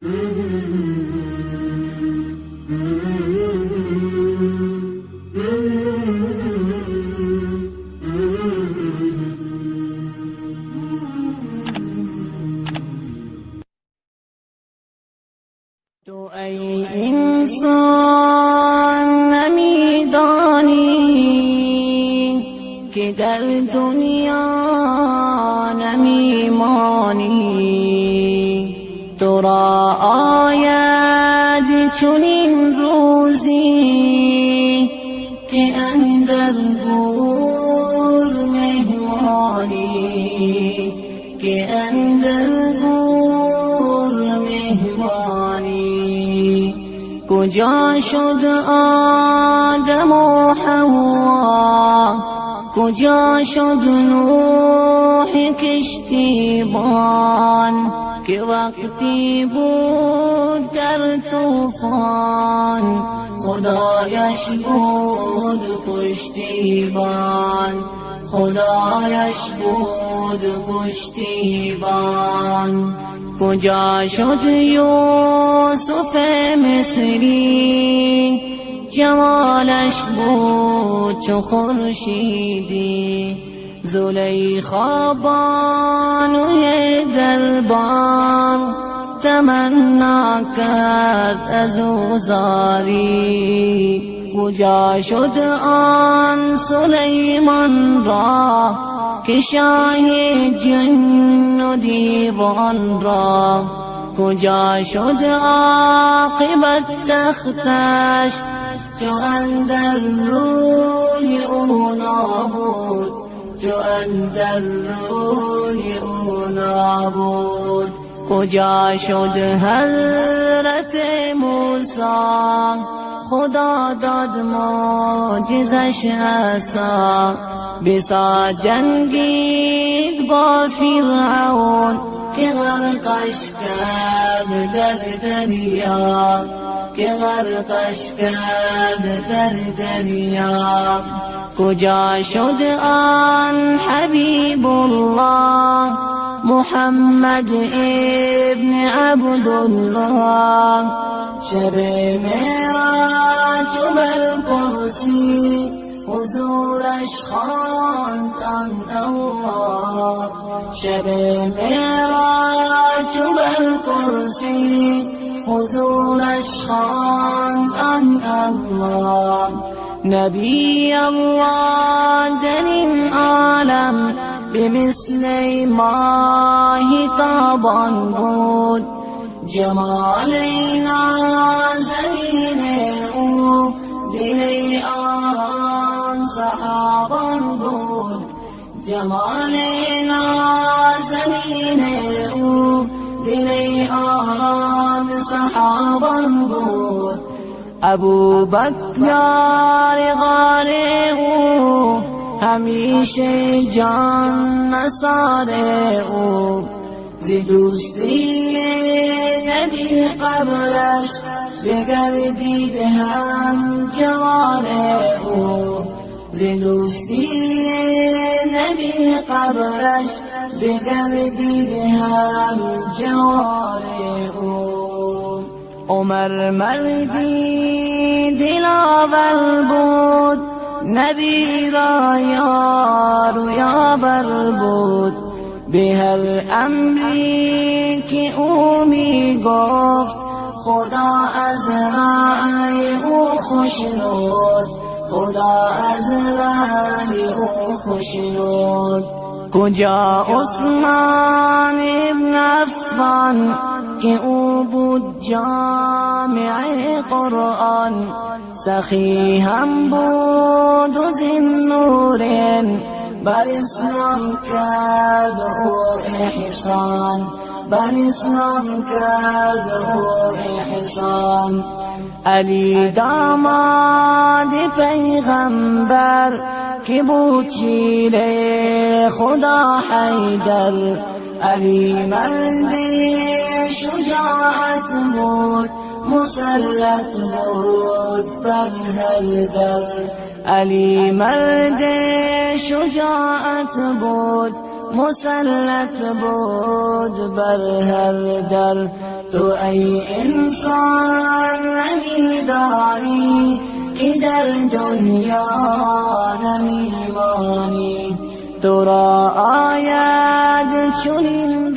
تو ای انسان نمیدانی که در دنیا نمیمانی، تو را آید چنین روزی که اندر گور مهمانی، که اندر گور مهمانی. کجا شد آدم و حوا، کجا شد نوح کشتیبان، که وقتی بود در طوفان خدایش بود پشتیبان، خدایش بود پشتیبان. کجا شد یوسف مصری، جمالش بود چو خورشیدی، زلیخا بانوی دربار تمنا کرد از او زاری. کجا شد آن سلیمان را که شاه جن و دیوان را، کجا شد عاقبت تختش چو اندر روی او نابود، چو اندر روی او نابود. کجا شد حضرت موسی، خدا داد معجزش عصا، بسا جنگید با فرعون که غرقش کرد در دریا، که غرقش کرد در دریا. کجا شد آن حبیب الله محمد ابن عبدالله، شب معراج بر کرسی حضورش خواندند الله، شب معراج بر کرسی حضورش خواندند الله. نبی الله در این عالم به مثل ماهی تابان بود، جمال نازنین او دل آرام صحابان بود، جمال نازنین او دل آرام صحابان بود. ابو بکر غار او همیشه جان نثار او، ز دوستی نبی قبرش بگردید هم جوار او، ز دوستی نبی قبرش بگردید هم جوار او. عمر مردی دلاور بود، نبی را یار و یاور بود، به هر امری که او می گفت خدا از رأی او خوشنود، خدا از رأی او خوشنود. کجا عثمان ابن عفان که او بود جامع قرآن، سخی هم بود و ذی‌النورین، بر اسلام کرد او احسان، بر اسلام کرد او احسان. علی داماد پیغمبر که بود شیر خدا حیدر، علی مرد شجاعت بود مسلط بود بر هر در، علی مرد شجاعت بود مسلط بود بر هر در. تو ای انسان نمیدانی که در دنیا نمیمانی، تو را آید چنین